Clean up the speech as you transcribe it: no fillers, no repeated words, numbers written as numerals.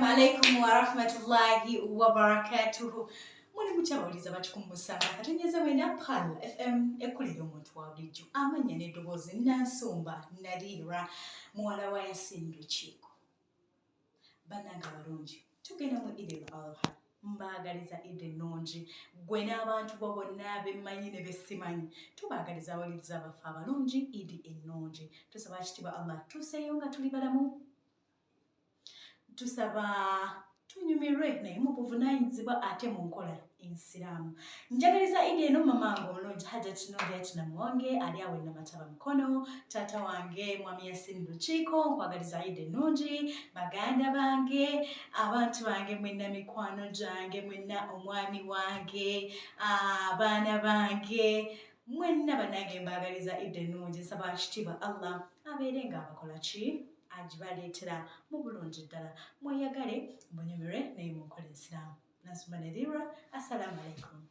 Assalamu alaikum wa rahmatullahi wa barakatuhu. Muli mukyabawuliza batukumusanga kategeeza wena Pal FM ekulira omuntu wa bulijjo amanya n'eddoboozi Nansumba Nalira muwala wa Yasin Lukiiko. Bannange abalungi tugenda mu Eid al-Adha mbaagaliza Eid ennungi gwe n'abantu bo bonna bemmanyi ne besimanyi tubaagaliza awaliriza abafu abalungi Eid ennungi. Tusaba kitiibwa Allah tuseeyo nga tuli balamu. Tusaba tunyumirwe naye mu buvunaanyizibwa ate mu nkola ensiraamu. Njagaliza Eid eno mamange omulungi Hajjati Nuriyat Namuwonge ali awo e Namataba Mukono, taata wange Mwami Yasin Lukiiko nkwagaliza Eid ennungi, baganda bange, abantu bange mwenna, mikwano gyange mwenna, omwami wange, abaana bange mwenna bannange mbaagaliza Eid ennungi. Nsaba kitiibwa Allah abeere ng'abakola ki agibaleetera mu bulungi ddala. Mweyagale munyumirwe naye mu nkola ensiraamu. Nansumba Nalira, assalamu alaikum.